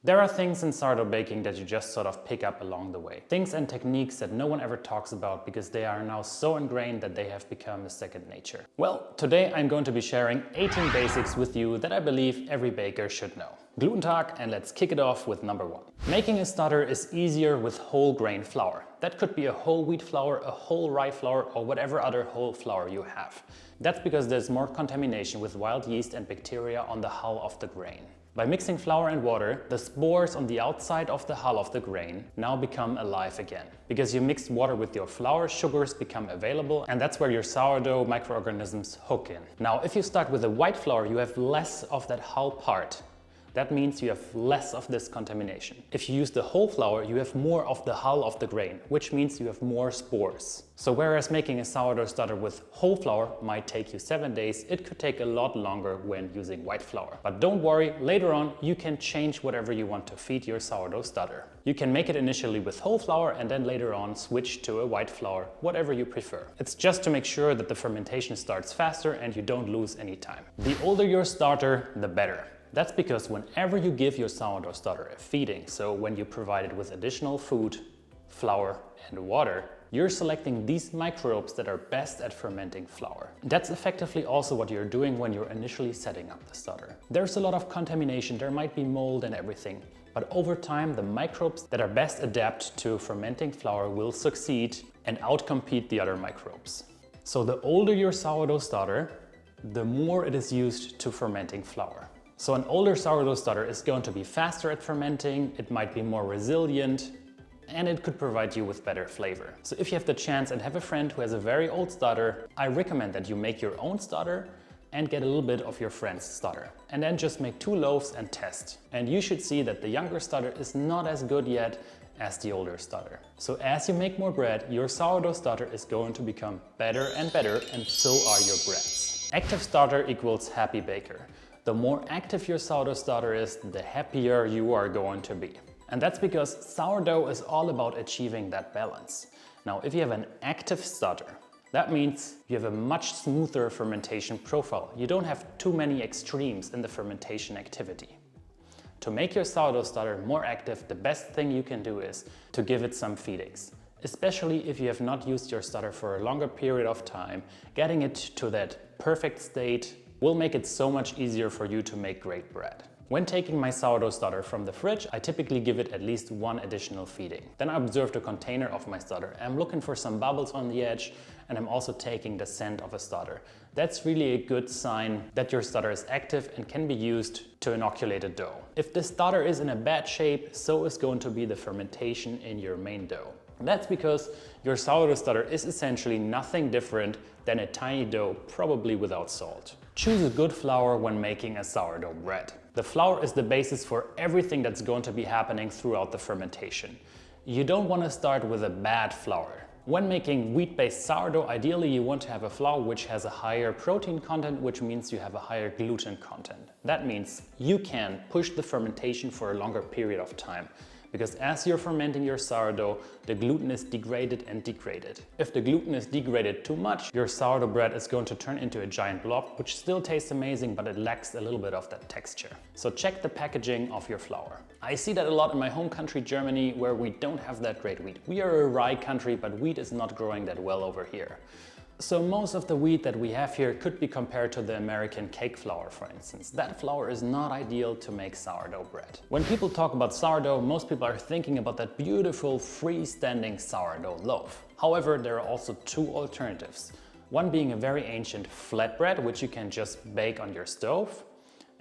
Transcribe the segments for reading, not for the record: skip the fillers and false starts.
There are things in sourdough baking that you just sort of pick up along the way. Things and techniques that no one ever talks about because they are now so ingrained that they have become a second nature. Well, today I'm going to be sharing 18 basics with you that I believe every baker should know. Gluten Tag, and let's kick it off with number 1. Making a starter is easier with whole grain flour. That could be a whole wheat flour, a whole rye flour, or whatever other whole flour you have. That's because there's more contamination with wild yeast and bacteria on the hull of the grain. By mixing flour and water, the spores on the outside of the hull of the grain now become alive again. Because you mixed water with your flour, sugars become available, and that's where your sourdough microorganisms hook in. Now, if you start with a white flour, you have less of that hull part. That means you have less of this contamination. If you use the whole flour, you have more of the hull of the grain, which means you have more spores. So whereas making a sourdough starter with whole flour might take you 7 days, it could take a lot longer when using white flour. But don't worry, later on you can change whatever you want to feed your sourdough starter. You can make it initially with whole flour and then later on switch to a white flour, whatever you prefer. It's just to make sure that the fermentation starts faster and you don't lose any time. The older your starter, the better. That's because whenever you give your sourdough starter a feeding, so when you provide it with additional food, flour and water, you're selecting these microbes that are best at fermenting flour. That's effectively also what you're doing when you're initially setting up the starter. There's a lot of contamination, there might be mold and everything, but over time the microbes that are best adapted to fermenting flour will succeed and outcompete the other microbes. So the older your sourdough starter, the more it is used to fermenting flour. So an older sourdough starter is going to be faster at fermenting, it might be more resilient, and it could provide you with better flavor. So if you have the chance and have a friend who has a very old starter, I recommend that you make your own starter and get a little bit of your friend's starter. And then just make 2 loaves and test. And you should see that the younger starter is not as good yet as the older starter. So as you make more bread, your sourdough starter is going to become better, and so are your breads. Active starter equals happy baker. The more active your sourdough starter is, the happier you are going to be. And that's because sourdough is all about achieving that balance. Now, if you have an active starter, that means you have a much smoother fermentation profile. You don't have too many extremes in the fermentation activity. To make your sourdough starter more active, the best thing you can do is to give it some feedings. Especially if you have not used your starter for a longer period of time, getting it to that perfect state will make it so much easier for you to make great bread. When taking my sourdough starter from the fridge, I typically give it at least 1 additional feeding. Then I observe the container of my starter. I'm looking for some bubbles on the edge, and I'm also taking the scent of a starter. That's really a good sign that your starter is active and can be used to inoculate a dough. If the starter is in a bad shape, so is going to be the fermentation in your main dough. That's because your sourdough starter is essentially nothing different than a tiny dough, probably without salt. Choose a good flour when making a sourdough bread. The flour is the basis for everything that's going to be happening throughout the fermentation. You don't want to start with a bad flour. When making wheat-based sourdough, ideally you want to have a flour which has a higher protein content, which means you have a higher gluten content. That means you can push the fermentation for a longer period of time. Because as you're fermenting your sourdough, the gluten is degraded and degraded. If the gluten is degraded too much, your sourdough bread is going to turn into a giant blob, which still tastes amazing, but it lacks a little bit of that texture. So check the packaging of your flour. I see that a lot in my home country, Germany, where we don't have that great wheat. We are a rye country, but wheat is not growing that well over here. So most of the wheat that we have here could be compared to the American cake flour, for instance. That flour is not ideal to make sourdough bread. When people talk about sourdough, most people are thinking about that beautiful freestanding sourdough loaf. However, there are also 2 alternatives. One being a very ancient flatbread, which you can just bake on your stove,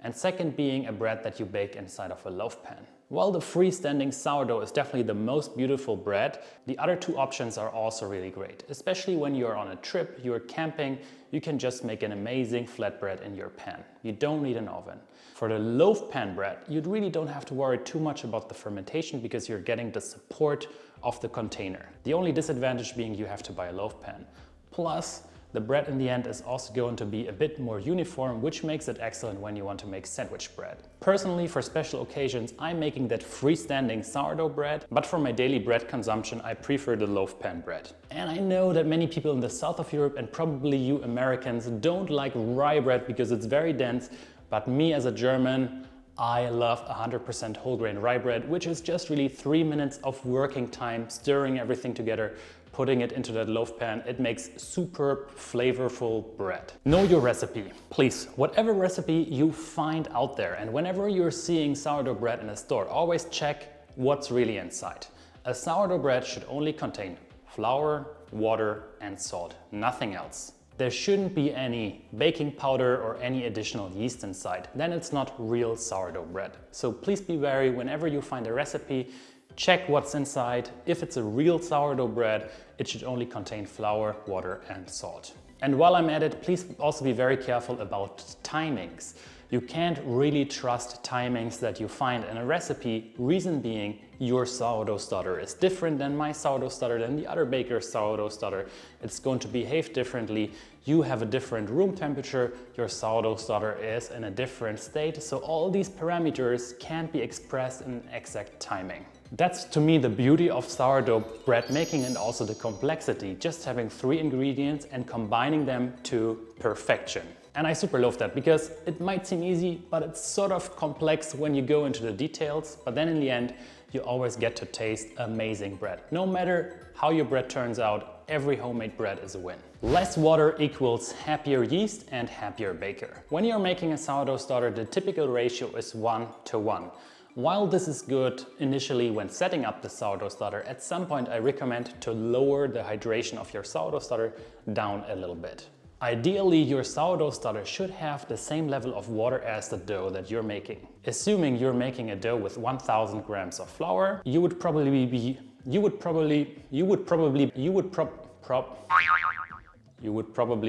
and second being a bread that you bake inside of a loaf pan. While the freestanding sourdough is definitely the most beautiful bread, the other 2 options are also really great. Especially when you're on a trip, you're camping, you can just make an amazing flatbread in your pan. You don't need an oven. For the loaf pan bread, you really don't have to worry too much about the fermentation because you're getting the support of the container. The only disadvantage being you have to buy a loaf pan. Plus, the bread in the end is also going to be a bit more uniform, which makes it excellent when you want to make sandwich bread. Personally, for special occasions, I'm making that freestanding sourdough bread, but for my daily bread consumption, I prefer the loaf pan bread. And I know that many people in the south of Europe, and probably you Americans, don't like rye bread because it's very dense, but me as a German, I love 100% whole grain rye bread, which is just really 3 minutes of working time, stirring everything together, putting it into that loaf pan. It makes super flavorful bread. Know your recipe. Please, whatever recipe you find out there, and whenever you're seeing sourdough bread in a store, always check what's really inside. A sourdough bread should only contain flour, water, and salt, nothing else. There shouldn't be any baking powder or any additional yeast inside. Then it's not real sourdough bread. So please be wary whenever you find a recipe. Check what's inside. If it's a real sourdough bread, it should only contain flour, water, and salt. And while I'm at it, please also be very careful about timings. You can't really trust timings that you find in a recipe, reason being your sourdough starter is different than my sourdough starter, than the other baker's sourdough starter. It's going to behave differently. You have a different room temperature, your sourdough starter is in a different state, so all these parameters can't be expressed in exact timing. That's to me the beauty of sourdough bread making and also the complexity, just having 3 ingredients and combining them to perfection. And I super love that because it might seem easy, but it's sort of complex when you go into the details. But then in the end, you always get to taste amazing bread. No matter how your bread turns out, every homemade bread is a win. Less water equals happier yeast and happier baker. When you're making a sourdough starter, the typical ratio is 1:1. While this is good initially when setting up the sourdough starter, at some point I recommend to lower the hydration of your sourdough starter down a little bit. Ideally, your sourdough starter should have the same level of water as the dough that you're making. Assuming you're making a dough with 1000 grams of flour, you would probably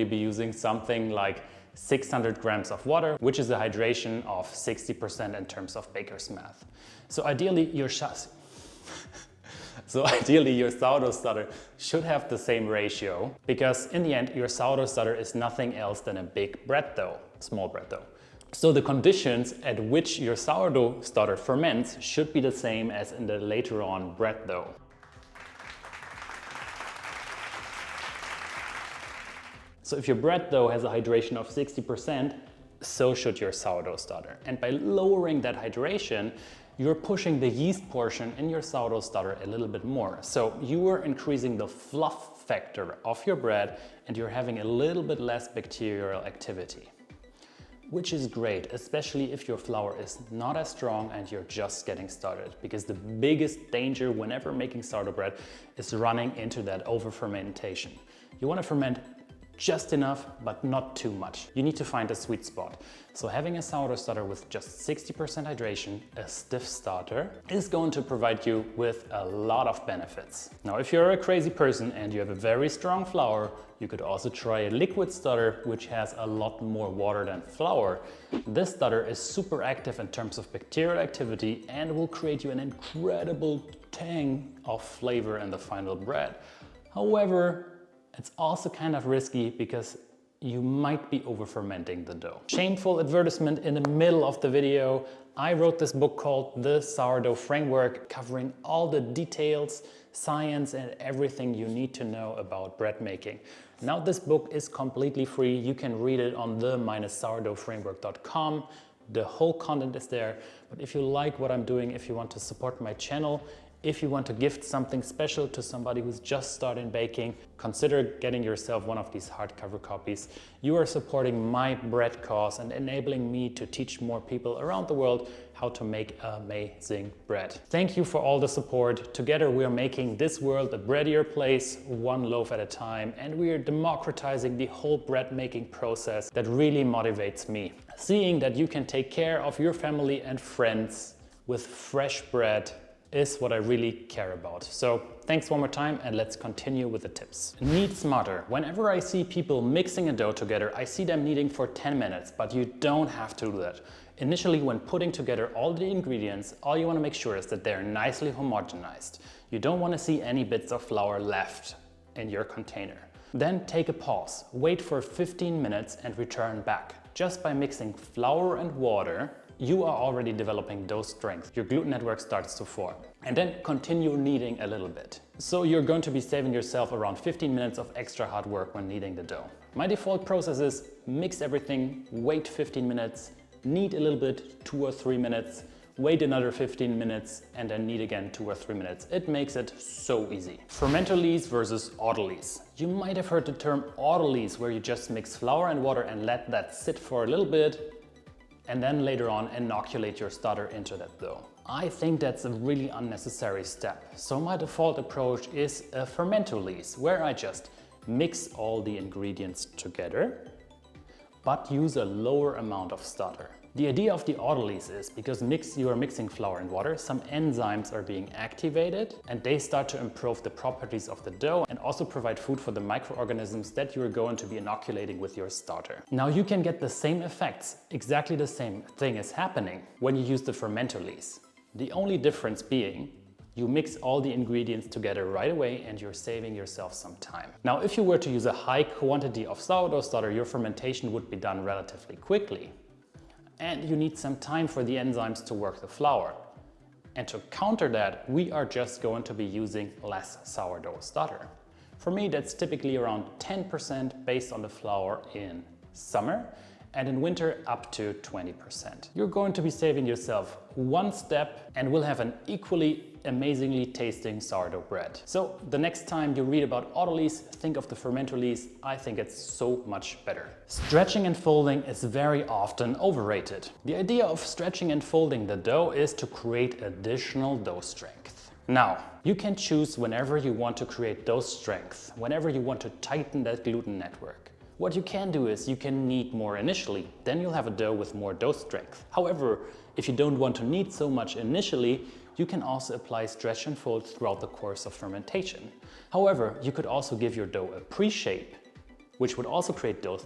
be using something like 600 grams of water, which is a hydration of 60% in terms of baker's math. So ideally, your sourdough starter should have the same ratio, because in the end, your sourdough starter is nothing else than a big bread dough, small bread dough. So the conditions at which your sourdough starter ferments should be the same as in the later on bread dough. So if your bread dough has a hydration of 60%, so should your sourdough starter. And by lowering that hydration, you're pushing the yeast portion in your sourdough starter a little bit more. So you are increasing the fluff factor of your bread and you're having a little bit less bacterial activity, which is great, especially if your flour is not as strong and you're just getting started, because the biggest danger whenever making sourdough bread is running into that over fermentation. You want to ferment just enough, but not too much. You need to find a sweet spot. So having a sourdough starter with just 60% hydration, a stiff starter, is going to provide you with a lot of benefits. Now, if you're a crazy person and you have a very strong flour, you could also try a liquid starter, which has a lot more water than flour. This starter is super active in terms of bacterial activity and will create you an incredible tang of flavor in the final bread. However, it's also kind of risky because you might be over fermenting the dough. Shameful advertisement in the middle of the video. I wrote this book called The Sourdough Framework, covering all the details, science, and everything you need to know about bread making. Now this book is completely free. You can read it on the-sourdoughframework.com. The whole content is there. But if you like what I'm doing, if you want to support my channel, if you want to gift something special to somebody who's just starting baking, consider getting yourself one of these hardcover copies. You are supporting my bread cause and enabling me to teach more people around the world how to make amazing bread. Thank you for all the support. Together we are making this world a breadier place, one loaf at a time, and we are democratizing the whole bread making process that really motivates me. Seeing that you can take care of your family and friends with fresh bread is what I really care about. So thanks one more time and let's continue with the tips. Knead smarter. Whenever I see people mixing a dough together, I see them kneading for 10 minutes, but you don't have to do that. Initially, when putting together all the ingredients, all you want to make sure is that they're nicely homogenized. You don't want to see any bits of flour left in your container. Then take a pause, wait for 15 minutes and return back. Just by mixing flour and water, you are already developing dough strength. Your gluten network starts to form. And then continue kneading a little bit. So you're going to be saving yourself around 15 minutes of extra hard work when kneading the dough. My default process is mix everything, wait 15 minutes, knead a little bit, 2 or 3 minutes, wait another 15 minutes, and then knead again 2 or 3 minutes. It makes it so easy. Fermentolyse versus autolyse. You might have heard the term autolyse, where you just mix flour and water and let that sit for a little bit, and then later on inoculate your starter into that dough. I think that's a really unnecessary step. So my default approach is a fermentolyse, where I just mix all the ingredients together, but use a lower amount of starter. The idea of the autolyse is because you are mixing flour and water, some enzymes are being activated and they start to improve the properties of the dough and also provide food for the microorganisms that you are going to be inoculating with your starter. Now you can get the same effects, exactly the same thing is happening when you use the fermentolyse. The only difference being you mix all the ingredients together right away and you're saving yourself some time. Now, if you were to use a high quantity of sourdough starter, your fermentation would be done relatively quickly. And you need some time for the enzymes to work the flour. And to counter that, we are just going to be using less sourdough starter. For me, that's typically around 10% based on the flour in summer, and in winter up to 20%. You're going to be saving yourself one step and will have an equally amazingly tasting sourdough bread. So the next time you read about autolyse, think of the fermentolyse. I think it's so much better. Stretching and folding is very often overrated. The idea of stretching and folding the dough is to create additional dough strength. Now, you can choose whenever you want to create dough strength, whenever you want to tighten that gluten network. What you can do is you can knead more initially, then you'll have a dough with more dough strength. However, if you don't want to knead so much initially, you can also apply stretch and fold throughout the course of fermentation. However, you could also give your dough a pre-shape, which would also create dough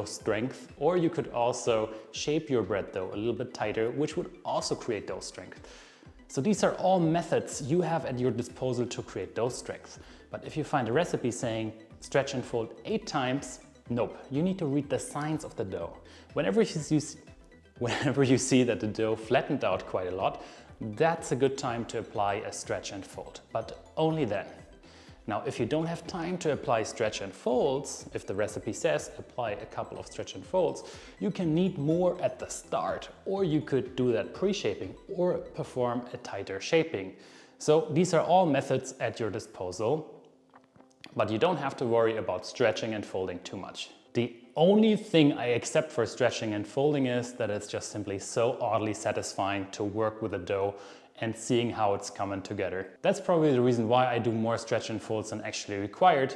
strength, or you could also shape your bread dough a little bit tighter, which would also create dough strength. So these are all methods you have at your disposal to create dough strength. But if you find a recipe saying stretch and fold 8 times, nope, you need to read the signs of the dough. Whenever you see that the dough flattened out quite a lot, that's a good time to apply a stretch and fold, but only then. Now, if you don't have time to apply stretch and folds, if the recipe says apply a couple of stretch and folds, you can knead more at the start, or you could do that pre-shaping or perform a tighter shaping. So these are all methods at your disposal, but you don't have to worry about stretching and folding too much. The only thing I accept for stretching and folding is that it's just simply so oddly satisfying to work with the dough and seeing how it's coming together. That's probably the reason why I do more stretch and folds than actually required,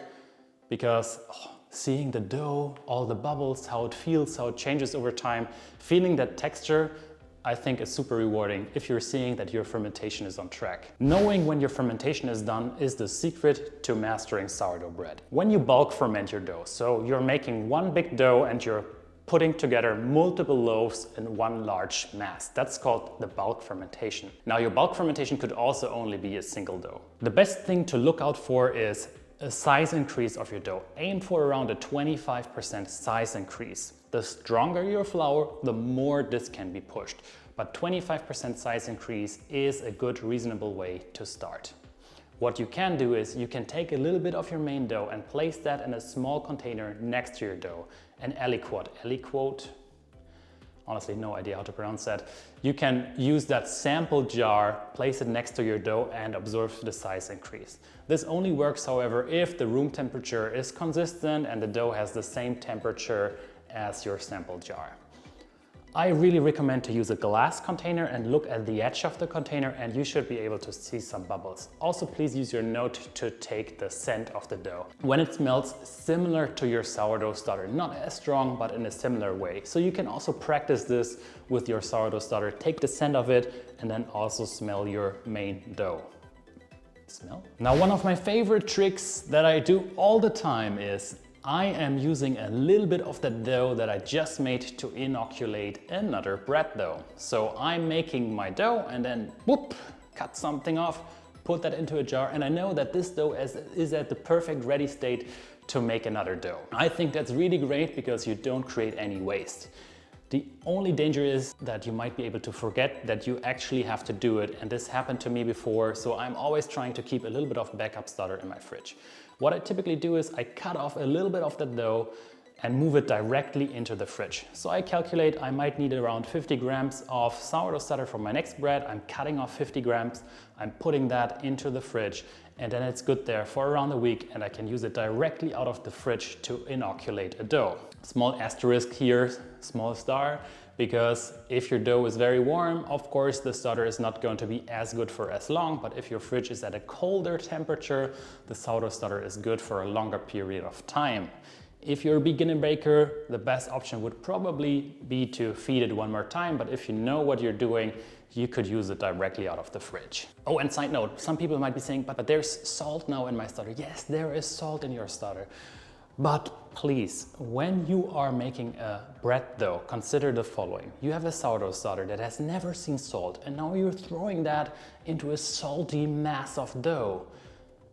because seeing the dough, all the bubbles, how it feels, how it changes over time, feeling that texture, I think is super rewarding if you're seeing that your fermentation is on track. Knowing when your fermentation is done is the secret to mastering sourdough bread. When you bulk ferment your dough, so you're making one big dough and you're putting together multiple loaves in one large mass. That's called the bulk fermentation. Now, your bulk fermentation could also only be a single dough. The best thing to look out for is a size increase of your dough. Aim for around a 25% size increase. The stronger your flour, the more this can be pushed. But 25% size increase is a good, reasonable way to start. What you can do is you can take a little bit of your main dough and place that in a small container next to your dough. An aliquot, honestly no idea how to pronounce that. You can use that sample jar, place it next to your dough and observe the size increase. This only works, however, if the room temperature is consistent and the dough has the same temperature as your sample jar. I really recommend to use a glass container and look at the edge of the container, and you should be able to see some bubbles. Also, please use your note to take the scent of the dough. When it smells similar to your sourdough starter, not as strong, but in a similar way. So you can also practice this with your sourdough starter. Take the scent of it and then also smell your main dough. Smell? Now, one of my favorite tricks that I do all the time is I am using a little bit of the dough that I just made to inoculate another bread dough. So I'm making my dough and then whoop, cut something off, put that into a jar, and I know that this dough is at the perfect ready state to make another dough. I think that's really great because you don't create any waste. The only danger is that you might be able to forget that you actually have to do it, and this happened to me before, so I'm always trying to keep a little bit of backup starter in my fridge. What I typically do is I cut off a little bit of the dough and move it directly into the fridge. So I calculate I might need around 50 grams of sourdough starter for my next bread. I'm cutting off 50 grams, I'm putting that into the fridge, and then it's good there for around a week, and I can use it directly out of the fridge to inoculate a dough. Small asterisk here, small star, because if your dough is very warm, of course the starter is not going to be as good for as long, but if your fridge is at a colder temperature, the sourdough starter is good for a longer period of time. If you're a beginner baker, the best option would probably be to feed it one more time, but if you know what you're doing, you could use it directly out of the fridge. Oh, and side note, some people might be saying, but there's salt now in my starter. Yes, there is salt in your starter. But please, when you are making a bread dough, consider the following. You have a sourdough starter that has never seen salt, and now you're throwing that into a salty mass of dough.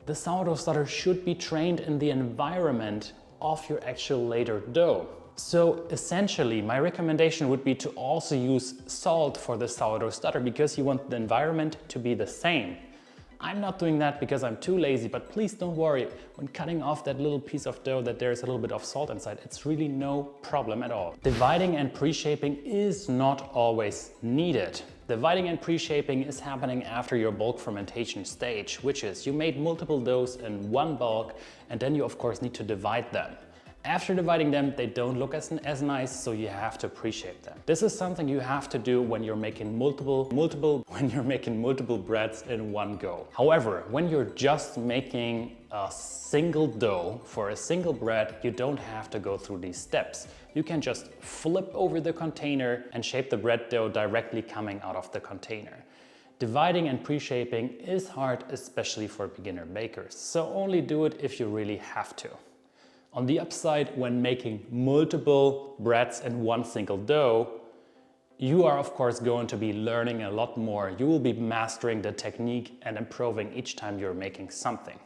The sourdough starter should be trained in the environment of your actual later dough. So essentially, my recommendation would be to also use salt for the sourdough starter because you want the environment to be the same. I'm not doing that because I'm too lazy, but please don't worry. When cutting off that little piece of dough that there's a little bit of salt inside, it's really no problem at all. Dividing and pre-shaping is not always needed. Dividing and pre-shaping is happening after your bulk fermentation stage, which is you made multiple doughs in one bulk, and then you of course need to divide them. After dividing them, they don't look as nice, so you have to pre-shape them. This is something you have to do when you're making multiple breads in one go. However, when you're just making a single dough for a single bread, you don't have to go through these steps. You can just flip over the container and shape the bread dough directly coming out of the container. Dividing and pre-shaping is hard, especially for beginner bakers, so only do it if you really have to. On the upside, when making multiple breads in one single dough, you are of course going to be learning a lot more. You will be mastering the technique and improving each time you're making something.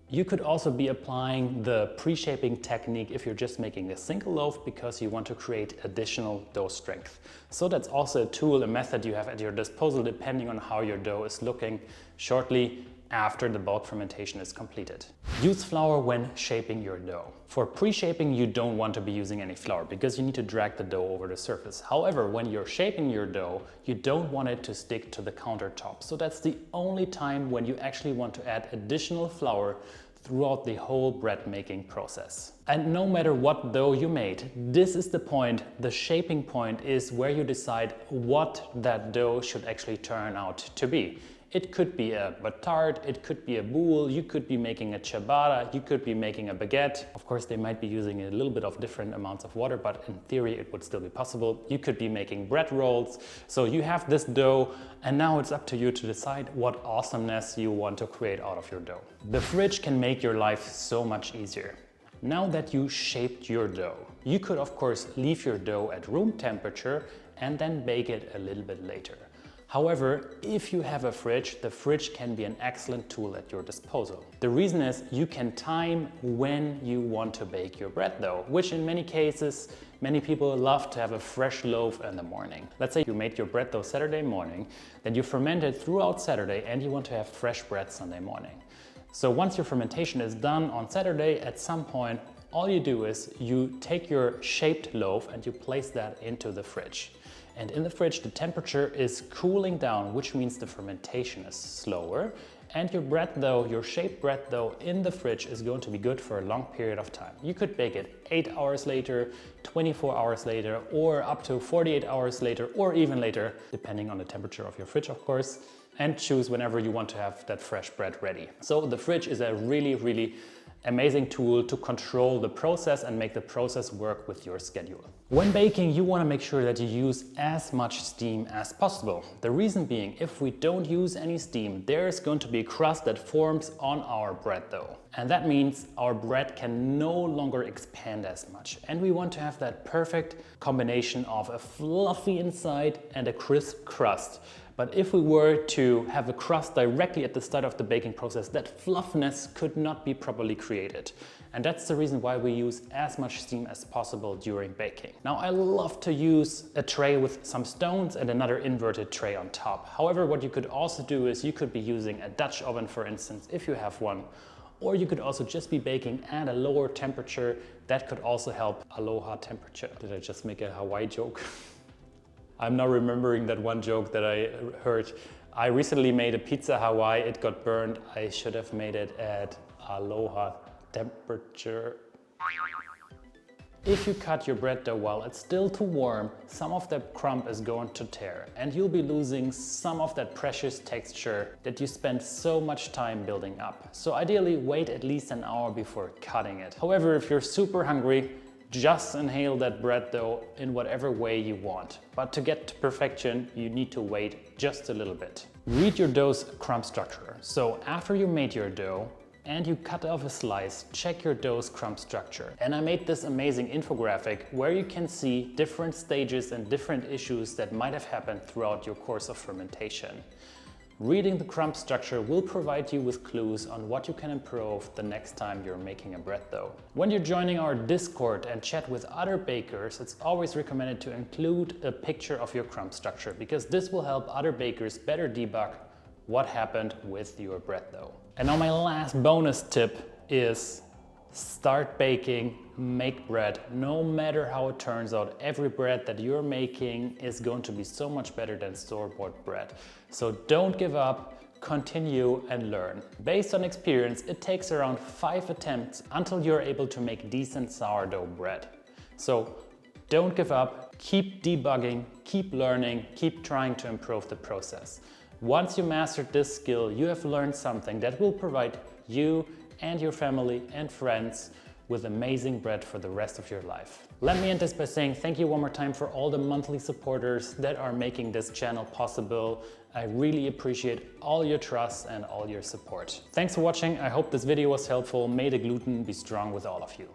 You could also be applying the pre-shaping technique if you're just making a single loaf because you want to create additional dough strength. So that's also a tool, a method you have at your disposal depending on how your dough is looking shortly after the bulk fermentation is completed. Use flour when shaping your dough. For pre-shaping, you don't want to be using any flour because you need to drag the dough over the surface. However, when you're shaping your dough, you don't want it to stick to the countertop. So that's the only time when you actually want to add additional flour throughout the whole bread making process. And no matter what dough you made, this is the point, the shaping point is where you decide what that dough should actually turn out to be. It could be a batard, it could be a boule, you could be making a ciabatta, you could be making a baguette. Of course, they might be using a little bit of different amounts of water, but in theory, it would still be possible. You could be making bread rolls. So you have this dough, and now it's up to you to decide what awesomeness you want to create out of your dough. The fridge can make your life so much easier. Now that you shaped your dough, you could of course leave your dough at room temperature and then bake it a little bit later. However, if you have a fridge, the fridge can be an excellent tool at your disposal. The reason is you can time when you want to bake your bread dough, which in many cases, many people love to have a fresh loaf in the morning. Let's say you made your bread dough Saturday morning, then you ferment it throughout Saturday and you want to have fresh bread Sunday morning. So once your fermentation is done on Saturday, at some point, all you do is you take your shaped loaf and you place that into the fridge. And in the fridge, the temperature is cooling down, which means the fermentation is slower. And your bread dough, your shaped bread dough in the fridge is going to be good for a long period of time. You could bake it 8 hours later, 24 hours later, or up to 48 hours later, or even later, depending on the temperature of your fridge, of course, and choose whenever you want to have that fresh bread ready. So the fridge is a really amazing tool to control the process and make the process work with your schedule. When baking, you want to make sure that you use as much steam as possible. The reason being, if we don't use any steam, there is going to be a crust that forms on our bread dough. And that means our bread can no longer expand as much. And we want to have that perfect combination of a fluffy inside and a crisp crust. But if we were to have a crust directly at the start of the baking process, that fluffiness could not be properly created. And that's the reason why we use as much steam as possible during baking. Now, I love to use a tray with some stones and another inverted tray on top. However, what you could also do is you could be using a Dutch oven, for instance, if you have one, or you could also just be baking at a lower temperature. That could also help. Aloha temperature. Did I just make a Hawaii joke? I'm now remembering that one joke that I heard. I recently made a pizza Hawaii, it got burned. I should have made it at aloha temperature. If you cut your bread dough while it's still too warm, some of the crumb is going to tear and you'll be losing some of that precious texture that you spent so much time building up. So ideally wait at least an hour before cutting it. However, if you're super hungry, just inhale that bread dough in whatever way you want. But to get to perfection, you need to wait just a little bit. Read your dough's crumb structure. So after you made your dough and you cut off a slice, check your dough's crumb structure. And I made this amazing infographic where you can see different stages and different issues that might have happened throughout your course of fermentation. Reading the crumb structure will provide you with clues on what you can improve the next time you're making a bread dough. When you're joining our Discord and chat with other bakers, it's always recommended to include a picture of your crumb structure because this will help other bakers better debug what happened with your bread dough. And now my last bonus tip is start baking, make bread. No matter how it turns out, every bread that you're making is going to be so much better than store-bought bread. So don't give up, continue and learn. Based on experience, it takes around 5 attempts until you're able to make decent sourdough bread. So don't give up, keep debugging, keep learning, keep trying to improve the process. Once you mastered this skill, you have learned something that will provide you and your family and friends with amazing bread for the rest of your life. Let me end this by saying thank you one more time for all the monthly supporters that are making this channel possible. I really appreciate all your trust and all your support. Thanks for watching. I hope this video was helpful. May the gluten be strong with all of you.